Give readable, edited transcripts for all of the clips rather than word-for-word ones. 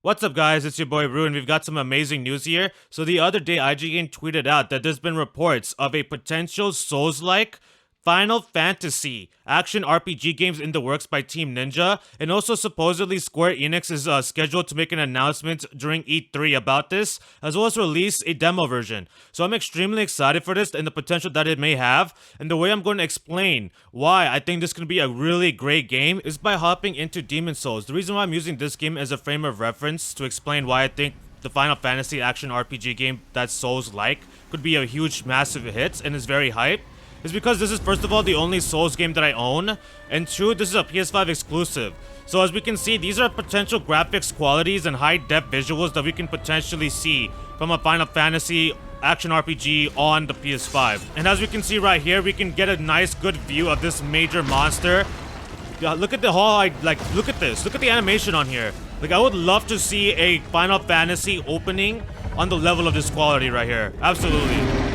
What's up, guys? It's your boy Rue, and we've got some amazing news here. So the other day, IGN tweeted out that there's been reports of a potential Souls-like Final Fantasy action RPG games in the works by Team Ninja, and also supposedly Square Enix is scheduled to make an announcement during E3 about this, as well as release a demo version. So I'm extremely excited for this and the potential that it may have, and the way I'm going to explain why I think this can be a really great game is by hopping into Demon's Souls. The reason why I'm using this game as a frame of reference to explain why I think the Final Fantasy action RPG game that's Souls-like could be a huge, massive hit and is very hype is because this is, first of all, the only Souls game that I own, and two, this is a PS5 exclusive. So as we can see, these are potential graphics qualities and high-def visuals that we can potentially see from a Final Fantasy action RPG on the PS5. And as we can see right here, we can get a nice, good view of this major monster. Look at the whole, look at this. Look at the animation on here. Like, I would love to see a Final Fantasy opening on the level of this quality right here. Absolutely.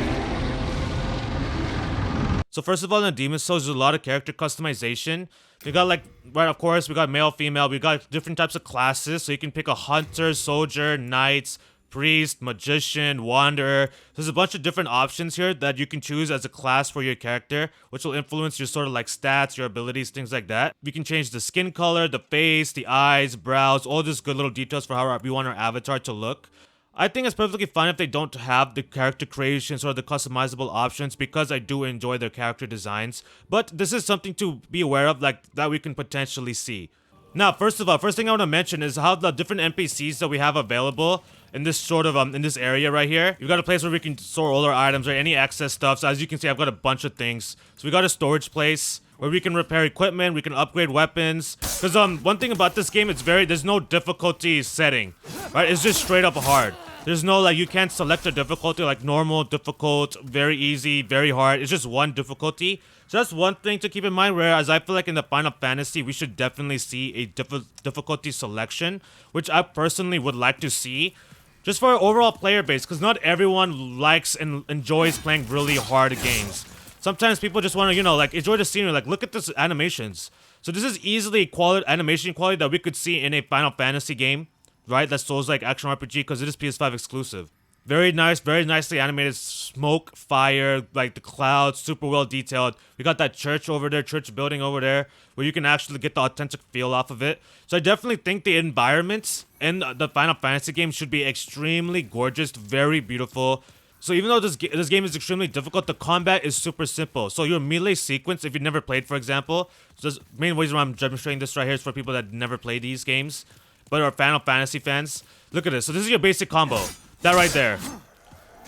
So first of all, in the Demon's Souls, there's a lot of character customization. We got of course, we got male, female. We got different types of classes. So you can pick a hunter, soldier, knight, priest, magician, wanderer. There's a bunch of different options here that you can choose as a class for your character, which will influence your sort of like stats, your abilities, things like that. We can change the skin color, the face, the eyes, brows, all these good little details for how we want our avatar to look. I think it's perfectly fine if they don't have the character creations or the customizable options, because I do enjoy their character designs. But this is something to be aware of, like, that we can potentially see. Now, first of all, first thing I want to mention is how the different NPCs that we have available in this sort of in this area right here. You've got a place where we can store all our items or any excess stuff. So as you can see, I've got a bunch of things. So we got a storage place where we can repair equipment, we can upgrade weapons. Because one thing about this game, there's no difficulty setting, right? It's just straight up hard. There's no, like, you can't select a difficulty like normal, difficult, very easy, very hard. It's just one difficulty. So that's one thing to keep in mind, whereas I feel like in the Final Fantasy, we should definitely see a difficulty selection, which I personally would like to see, just for our overall player base, because not everyone likes and enjoys playing really hard games. Sometimes people just want to, like, enjoy the scenery, like, look at this animations. So this is easily animation quality that we could see in a Final Fantasy game, right? That's Souls-like action RPG, because it is PS5 exclusive. Very nice, very nicely animated smoke, fire, like the clouds, super well detailed. We got that church over there, church building over there, where you can actually get the authentic feel off of it. So I definitely think the environments in the Final Fantasy game should be extremely gorgeous, very beautiful. So even though this game is extremely difficult, the combat is super simple. So your melee sequence, if you've never played, for example, so the main reason why I'm demonstrating this right here is for people that never play these games, but are Final Fantasy fans. Look at this. So this is your basic combo. That right there.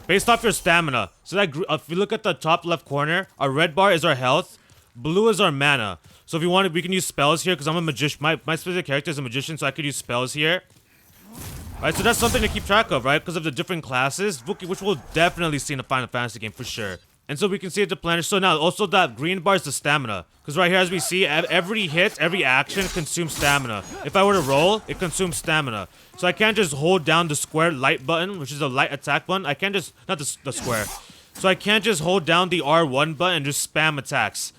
Based off your stamina. So that if you look at the top left corner, our red bar is our health, blue is our mana. So if you want, we can use spells here, because I'm a magician. My specific character is a magician, so I could use spells here. Right, so that's something to keep track of, right? Because of the different classes, which we'll definitely see in a Final Fantasy game for sure. And so we can see it to planish. So now, also that green bar is the stamina. Because right here, as we see, every hit, every action consumes stamina. If I were to roll, it consumes stamina. So I can't just hold down the square light button, which is a light attack button. I can't just, not the square. So I can't just hold down the R1 button and just spam attacks.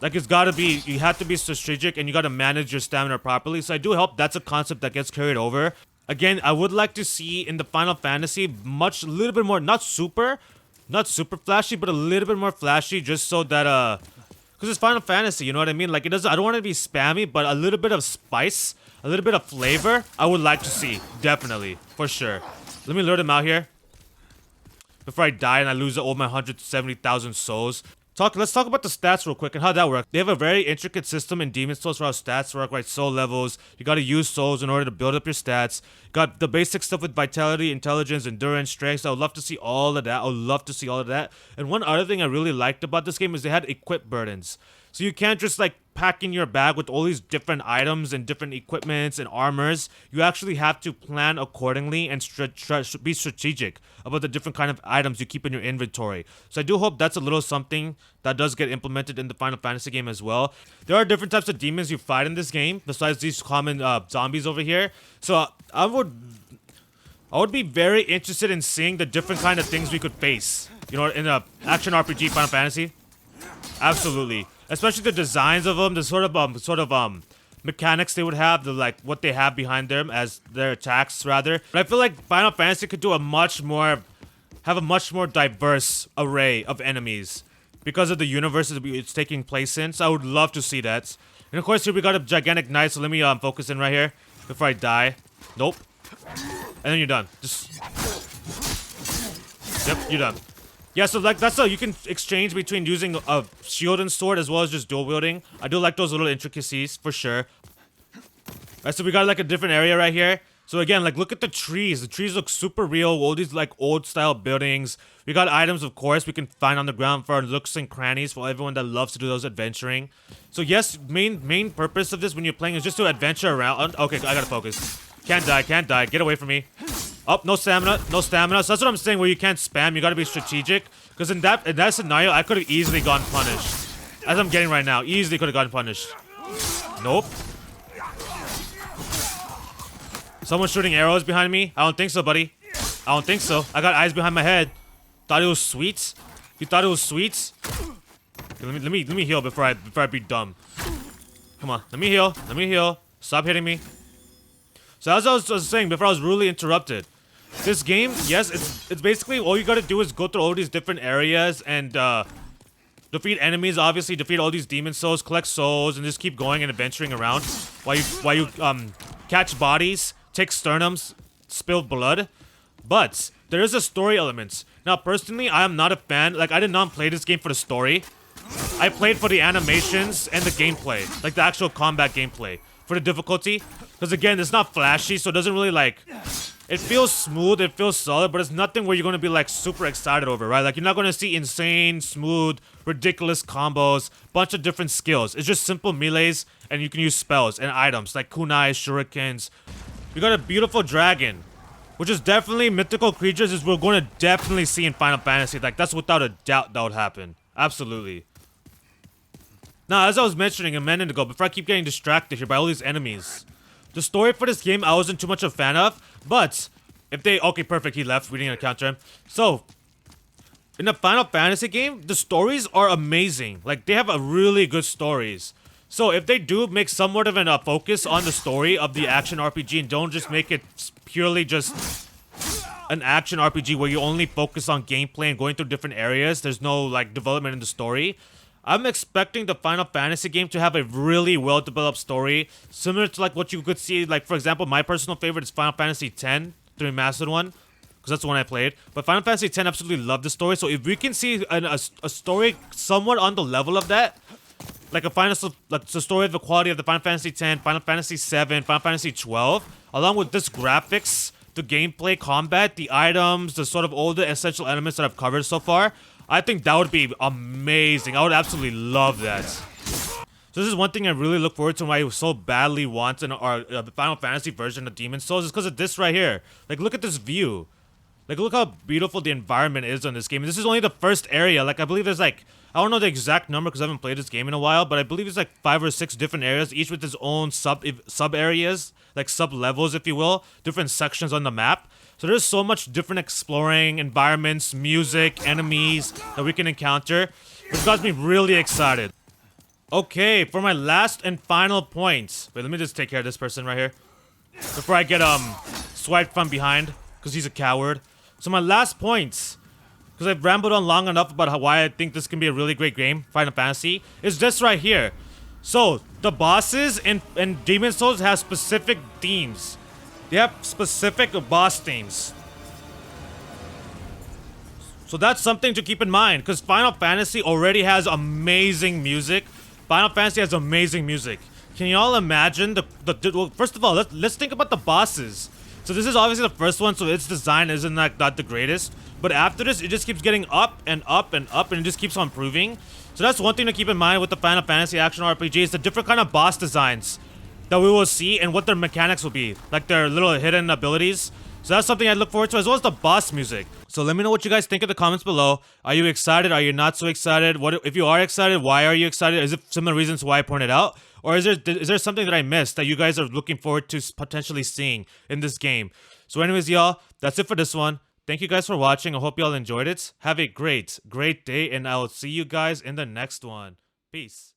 Like, it's gotta be, you have to be strategic and you gotta manage your stamina properly. So I do hope that's a concept that gets carried over. Again, I would like to see in the Final Fantasy a little bit more, not super flashy, but a little bit more flashy, just so that, because it's Final Fantasy, you know what I mean? Like, I don't want it to be spammy, but a little bit of spice, a little bit of flavor, I would like to see, definitely, for sure. Let me lure them out here before I die and I lose all my 170,000 souls. Let's talk about the stats real quick and how that works. They have a very intricate system in Demon's Souls for how stats work, right? Soul levels. You gotta use souls in order to build up your stats. Got the basic stuff with vitality, intelligence, endurance, strength. I would love to see all of that. And one other thing I really liked about this game is they had equip burdens. So you can't just like pack in your bag with all these different items and different equipments and armors. You actually have to plan accordingly and be strategic about the different kind of items you keep in your inventory. So I do hope that's a little something that does get implemented in the Final Fantasy game as well. There are different types of demons you fight in this game besides these common zombies over here. So I would be very interested in seeing the different kind of things we could face, you know, in a action RPG Final Fantasy. Absolutely. Especially the designs of them, the sort of mechanics they would have, the like what they have behind them as their attacks rather. But I feel like Final Fantasy could do have a much more diverse array of enemies because of the universes it's taking place in. So I would love to see that. And of course here we got a gigantic knight, so let me focus in right here before I die. Nope. And then you're done. Just yep, you're done. Yeah, so like that's how you can exchange between using a shield and sword as well as just dual wielding. I do like those little intricacies for sure. Alright, so we got like a different area right here. So again, like look at the trees. The trees look super real. All these like old style buildings. We got items, of course, we can find on the ground for our nooks and crannies for everyone that loves to do those adventuring. So yes, main purpose of this when you're playing is just to adventure around. Okay, I gotta focus. Can't die, can't die. Get away from me. Oh, no stamina, no stamina. So that's what I'm saying, where you can't spam. You gotta be strategic. Because in that scenario, I could have easily gotten punished. As I'm getting right now, easily could have gotten punished. Nope. Someone shooting arrows behind me? I don't think so, buddy. I don't think so. I got eyes behind my head. Thought it was sweet? You thought it was sweet? Okay, let me heal before I be dumb. Come on, let me heal. Let me heal. Stop hitting me. So as I was saying before I was rudely interrupted, this game, yes, it's basically all you gotta do is go through all these different areas and defeat enemies, obviously defeat all these demon souls, collect souls, and just keep going and adventuring around while you catch bodies, take sternums, spill blood. But there is a story element. Now personally, I am not a fan. Like I did not play this game for the story. I played for the animations and the gameplay, like the actual combat gameplay. For the difficulty, because again, it's not flashy, so it doesn't really like. It feels smooth, it feels solid, but it's nothing where you're gonna be like super excited over, right? Like you're not gonna see insane, smooth, ridiculous combos, bunch of different skills. It's just simple melees, and you can use spells and items like kunais, shurikens. We got a beautiful dragon, which is definitely mythical creatures, as we're going to definitely see in Final Fantasy. Like that's without a doubt that would happen. Absolutely. Now, as I was mentioning a minute ago, before I keep getting distracted here by all these enemies, the story for this game I wasn't too much of a fan of, but if they... Okay, perfect, he left. We didn't counter him. So, in the Final Fantasy game, the stories are amazing. Like, they have a really good stories. So, if they do make somewhat of a focus on the story of the action RPG and don't just make it purely just an action RPG where you only focus on gameplay and going through different areas, there's no, like, development in the story, I'm expecting the Final Fantasy game to have a really well-developed story, similar to like what you could see, like for example, my personal favorite is Final Fantasy X, the remastered one, because that's the one I played. But Final Fantasy X absolutely loved the story, so if we can see a story somewhat on the level of that, like the story of the quality of the Final Fantasy X, Final Fantasy VII, Final Fantasy XII, along with this graphics, the gameplay, combat, the items, the sort of all the essential elements that I've covered so far, I think that would be amazing. I would absolutely love that. So this is one thing I really look forward to and why I so badly want the Final Fantasy version of Demon Souls is because of this right here. Like, look at this view. Like, look how beautiful the environment is on this game. And this is only the first area. Like, I believe there's like, I don't know the exact number because I haven't played this game in a while, but I believe it's like 5 or 6 different areas, each with its own sub areas, like sub levels, if you will, different sections on the map. So there's so much different exploring environments, music, enemies that we can encounter, which got me really excited. Okay, for my last and final point. Wait, let me just take care of this person right here before I get swiped from behind because he's a coward. So my last point, because I've rambled on long enough about why I think this can be a really great game, Final Fantasy, is this right here. So the bosses in Demon Souls have specific themes. They have specific boss themes. So that's something to keep in mind, because Final Fantasy already has amazing music. Final Fantasy has amazing music. Can you all imagine well, first of all, let's think about the bosses. So this is obviously the first one, so its design isn't like not the greatest. But after this, it just keeps getting up and up and up, and it just keeps on improving. So that's one thing to keep in mind with the Final Fantasy action RPG is the different kind of boss designs that we will see and what their mechanics will be, like their little hidden abilities. So that's something I look forward to, as well as the boss music. So let me know what you guys think in the comments below. Are you excited? Are you not so excited? What if you are excited? Why are you excited? Is it similar reasons why I pointed out? Or is there something that I missed that you guys are looking forward to potentially seeing in this game? So anyways, y'all, that's it for this one. Thank you guys for watching. I hope y'all enjoyed it. Have a great day, and I'll see you guys in the next one. Peace.